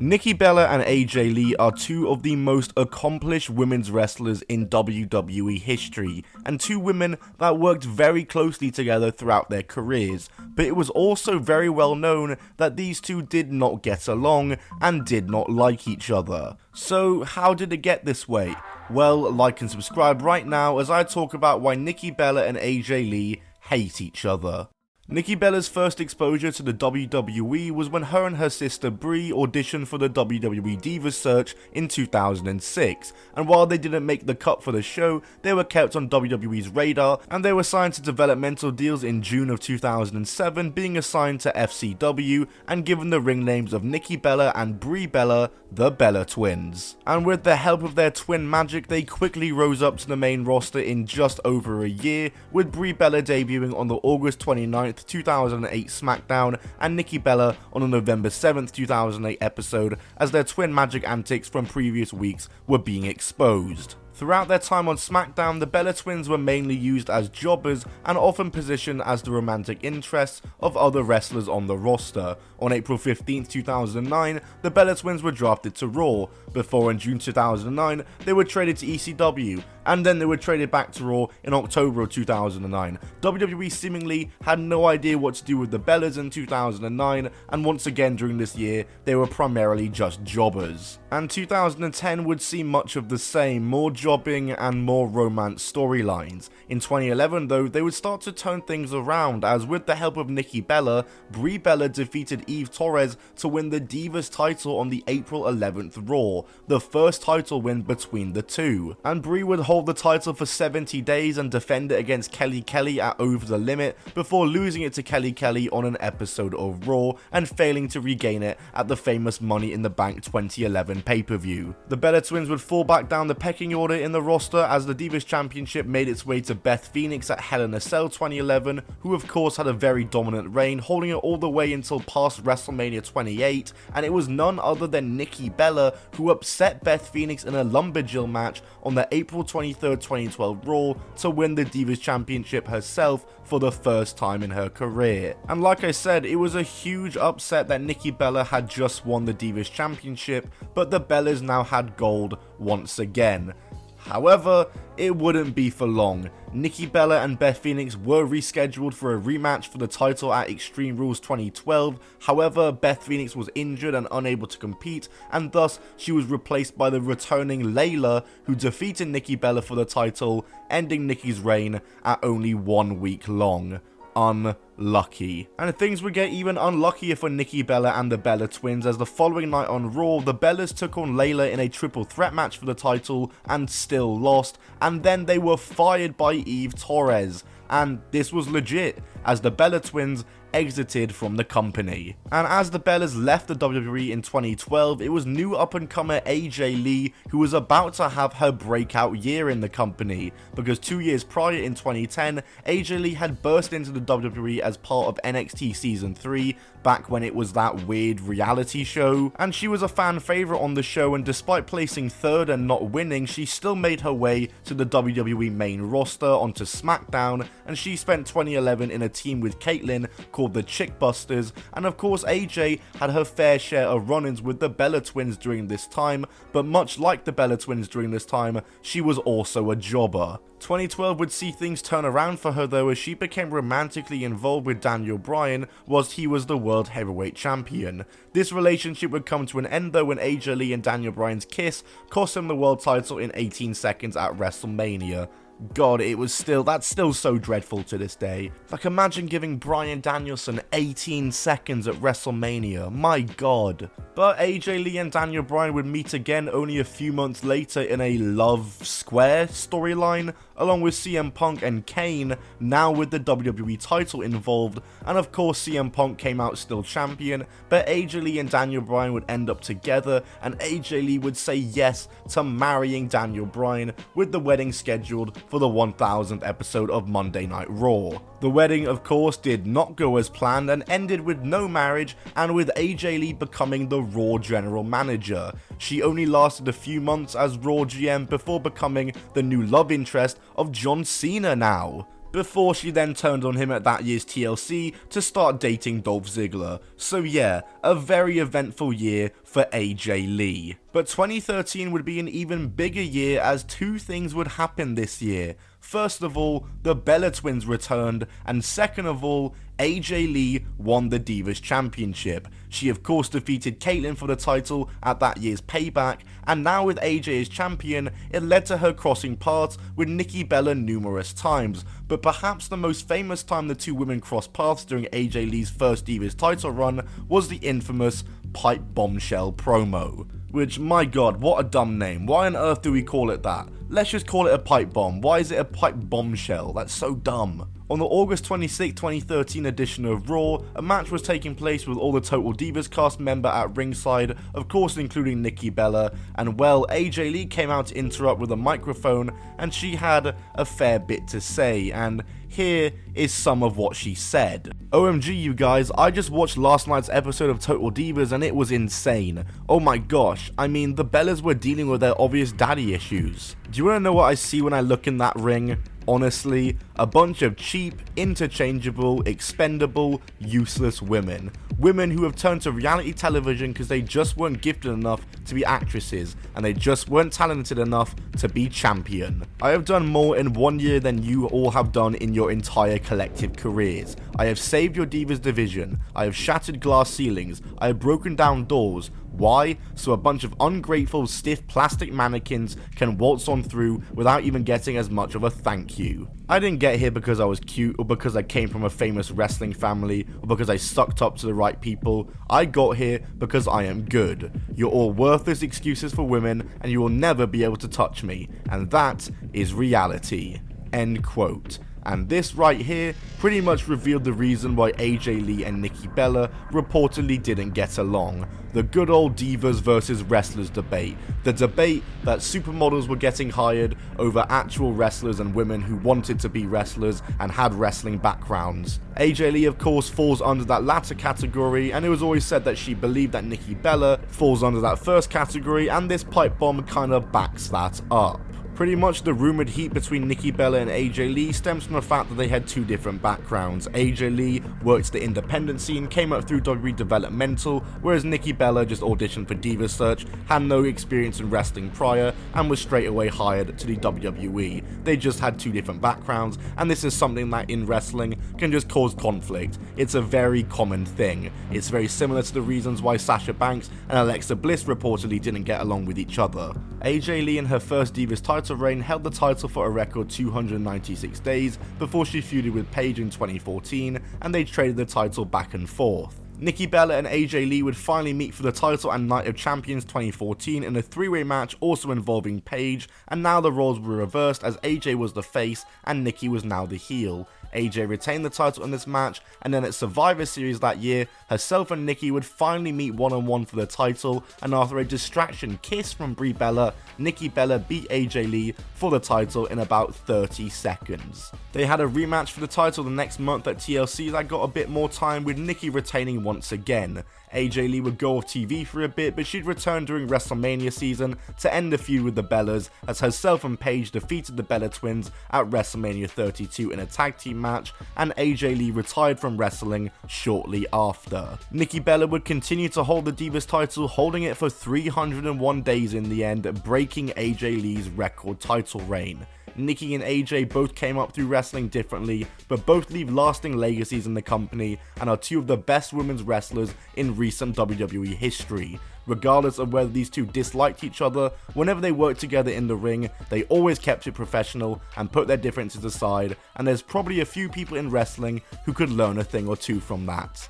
Nikki Bella and AJ Lee are two of the most accomplished women's wrestlers in WWE history, and two women that worked very closely together throughout their careers, but it was also very well known that these two did not get along and did not like each other. So how did it get this way? Well, like and subscribe right now as I talk about why Nikki Bella and AJ Lee hate each other. Nikki Bella's first exposure to the WWE was when her and her sister Brie auditioned for the WWE Divas Search in 2006, and while they didn't make the cut for the show, they were kept on WWE's radar, and they were signed to developmental deals in June of 2007, being assigned to FCW and given the ring names of Nikki Bella and Brie Bella, the Bella Twins. And with the help of their twin magic, they quickly rose up to the main roster in just over a year, with Brie Bella debuting on the August 29th 2008 SmackDown and Nikki Bella on the November 7th 2008 episode as their twin magic antics from previous weeks were being exposed. Throughout their time on SmackDown, the Bella Twins were mainly used as jobbers and often positioned as the romantic interests of other wrestlers on the roster. On April 15, 2009, the Bella Twins were drafted to Raw, before in June 2009 they were traded to ECW, and then they were traded back to Raw in October of 2009. WWE seemingly had no idea what to do with the Bellas in 2009, and once again during this year they were primarily just jobbers. And 2010 would see much of the same, more jobbing and more romance storylines. In 2011 though, they would start to turn things around as with the help of Nikki Bella, Brie Bella defeated Eve Torres to win the Divas title on the April 11th Raw, the first title win between the two. And Brie would hold the title for 70 days and defend it against Kelly Kelly at Over the Limit before losing it to Kelly Kelly on an episode of Raw and failing to regain it at the famous Money in the Bank 2011 pay-per-view. The Bella Twins would fall back down the pecking order in the roster as the Divas Championship made its way to Beth Phoenix at Hell in a Cell 2011, who of course had a very dominant reign, holding it all the way until past WrestleMania 28, and it was none other than Nikki Bella who upset Beth Phoenix in a Lumberjill match on the April 23rd, 2012 Raw to win the Divas Championship herself for the first time in her career. And like I said, it was a huge upset that Nikki Bella had just won the Divas Championship, but the Bellas now had gold once again. However, it wouldn't be for long. Nikki Bella and Beth Phoenix were rescheduled for a rematch for the title at Extreme Rules 2012, however Beth Phoenix was injured and unable to compete, and thus she was replaced by the returning Layla, who defeated Nikki Bella for the title, ending Nikki's reign at only 1 week long. Unlucky. And things would get even unluckier for Nikki Bella and the Bella Twins as the following night on Raw, the Bellas took on Layla in a triple threat match for the title and still lost, and then they were fired by Eve Torres. And this was legit, as the Bella Twins exited from the company. And as the Bellas left the WWE in 2012, it was new up-and-comer AJ Lee who was about to have her breakout year in the company, because 2 years prior in 2010, AJ Lee had burst into the WWE as part of NXT Season 3, back when it was that weird reality show, and she was a fan favourite on the show, and despite placing third and not winning, she still made her way to the WWE main roster onto SmackDown, and she spent 2011 in a team with Caitlyn called the Chick Busters, and of course AJ had her fair share of run-ins with the Bella Twins during this time, but much like the Bella Twins during this time, she was also a jobber. 2012 would see things turn around for her though, as she became romantically involved with Daniel Bryan whilst he was the World Heavyweight Champion. This relationship would come to an end though when AJ Lee and Daniel Bryan's kiss cost him the world title in 18 seconds at WrestleMania. God, that's still so dreadful to this day. Like, imagine giving Bryan Danielson 18 seconds at WrestleMania, my god. But AJ Lee and Daniel Bryan would meet again only a few months later in a Love Square storyline, along with CM Punk and Kane, now with the WWE title involved, and of course CM Punk came out still champion, but AJ Lee and Daniel Bryan would end up together, and AJ Lee would say yes to marrying Daniel Bryan, with the wedding scheduled for the 1000th episode of Monday Night Raw. The wedding, of course, did not go as planned and ended with no marriage, and with AJ Lee becoming the Raw general manager. She only lasted a few months as Raw GM before becoming the new love interest of John Cena now. before she then turned on him at that year's TLC to start dating Dolph Ziggler. So yeah, a very eventful year for AJ Lee. But 2013 would be an even bigger year as two things would happen this year. First of all, the Bella Twins returned, and second of all, AJ Lee won the Divas Championship. She of course defeated Caitlyn for the title at that year's Payback, and now with AJ as champion, it led to her crossing paths with Nikki Bella numerous times. But perhaps the most famous time the two women crossed paths during AJ Lee's first Divas title run was the infamous Pipe Bombshell promo. Which, my god, what a dumb name. Why on earth do we call it that? Let's just call it a pipe bomb. Why is it a pipe bombshell? That's so dumb. On the August 26, 2013 edition of Raw, a match was taking place with all the Total Divas cast member at ringside, of course including Nikki Bella, and well, AJ Lee came out to interrupt with a microphone, and she had a fair bit to say, and here is some of what she said. OMG you guys, I just watched last night's episode of Total Divas and it was insane. Oh my gosh, I mean the Bellas were dealing with their obvious daddy issues. Do you wanna know what I see when I look in that ring? Honestly, a bunch of cheap, interchangeable, expendable, useless women. Women who have turned to reality television because they just weren't gifted enough to be actresses, and they just weren't talented enough to be champion. I have done more in 1 year than you all have done in your entire collective careers. I have saved your Divas division, I have shattered glass ceilings, I have broken down doors. Why? So a bunch of ungrateful, stiff plastic mannequins can waltz on through without even getting as much of a thank you. I didn't get here because I was cute, or because I came from a famous wrestling family, or because I sucked up to the right people. I got here because I am good. You're all worthless excuses for women, and you will never be able to touch me. And that is reality. End quote. And this right here pretty much revealed the reason why AJ Lee and Nikki Bella reportedly didn't get along. The good old divas versus wrestlers debate. The debate that supermodels were getting hired over actual wrestlers and women who wanted to be wrestlers and had wrestling backgrounds. AJ Lee of course falls under that latter category, and it was always said that she believed that Nikki Bella falls under that first category, and this pipe bomb kinda backs that up. Pretty much the rumored heat between Nikki Bella and AJ Lee stems from the fact that they had two different backgrounds. AJ Lee worked the independent scene, came up through WWE developmental, whereas Nikki Bella just auditioned for Diva Search, had no experience in wrestling prior, and was straight away hired to the WWE. They just had two different backgrounds, and this is something that in wrestling can just cause conflict. It's a very common thing. It's very similar to the reasons why Sasha Banks and Alexa Bliss reportedly didn't get along with each other. AJ Lee in her first Divas title reign held the title for a record 296 days before she feuded with Paige in 2014, and they traded the title back and forth. Nikki Bella and AJ Lee would finally meet for the title and Night of Champions 2014 in a three-way match also involving Paige, and now the roles were reversed as AJ was the face and Nikki was now the heel. AJ retained the title in this match, and then at Survivor Series that year, herself and Nikki would finally meet one-on-one for the title, and after a distraction kiss from Brie Bella, Nikki Bella beat AJ Lee for the title in about 30 seconds. They had a rematch for the title the next month at TLC that got a bit more time, with Nikki retaining once again. AJ Lee would go off TV for a bit, but she'd return during WrestleMania season to end the feud with the Bellas, as herself and Paige defeated the Bella Twins at WrestleMania 32 in a tag team match, and AJ Lee retired from wrestling shortly after. Nikki Bella would continue to hold the Divas title, holding it for 301 days in the end, breaking AJ Lee's record title reign. Nikki and AJ both came up through wrestling differently, but both leave lasting legacies in the company and are two of the best women's wrestlers in recent WWE history. Regardless of whether these two disliked each other, whenever they worked together in the ring, they always kept it professional and put their differences aside, and there's probably a few people in wrestling who could learn a thing or two from that.